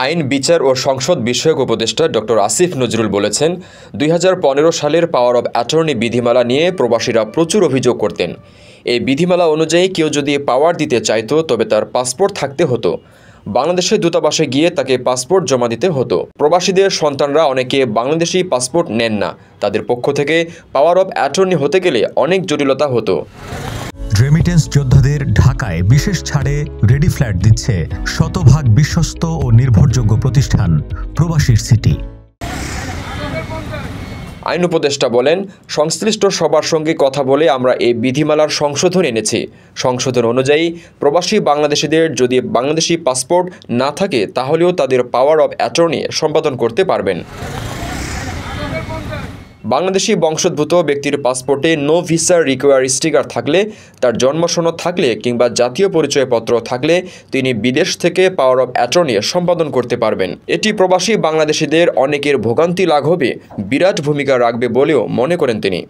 আইন, বিচার ও সংসদ বিষয়ক উপদেষ্টা ডক্টর আসিফ নজরুল বলেছেন, ২০১৫ সালের পাওয়ার অব অ্যাটর্নি বিধিমালা নিয়ে প্রবাসীরা প্রচুর অভিযোগ করতেন। এই বিধিমালা অনুযায়ী কেউ যদি পাওয়ার দিতে চাইতো তবে তার পাসপোর্ট থাকতে হতো। বাংলাদেশের দূতাবাসে গিয়ে তাকে পাসপোর্ট জমা দিতে হতো। প্রবাসীদের সন্তানরা অনেকে বাংলাদেশি পাসপোর্ট নেন না। তাদের পক্ষ থেকে পাওয়ার অব অ্যাটর্নি হতে গেলে অনেক জটিলতা হতো। রেমিটেন্স যোদ্ধাদের ঢাকায় বিশেষ ছাড়ে রেডি ফ্ল্যাট দিচ্ছে শতভাগ বিশ্বস্ত ও নির্ভরযোগ্য প্রতিষ্ঠান প্রবাসীর সিটি। আইন উপদেষ্টা বলেন, সংশ্লিষ্ট সবার সঙ্গে কথা বলে আমরা এই বিধিমালার সংশোধন এনেছি। সংশোধন অনুযায়ী প্রবাসী বাংলাদেশিদের যদি বাংলাদেশি পাসপোর্ট না থাকে তাহলেও তাদের পাওয়ার অব অ্যাটর্নি সম্পাদন করতে পারবেন। বাংলাদেশি বংশোদ্ভূত ব্যক্তির পাসপোর্টে নো ভিসা রিকোয়ার স্টিকার থাকলে, তার জন্ম সনদ থাকলে কিংবা জাতীয় পরিচয়পত্র থাকলে তিনি বিদেশ থেকে পাওয়ার অব অ্যাটর্নি সম্পাদন করতে পারবেন। এটি প্রবাসী বাংলাদেশিদের অনেকের ভোগান্তি লাঘবে বিরাট ভূমিকা রাখবে বলেও মনে করেন তিনি।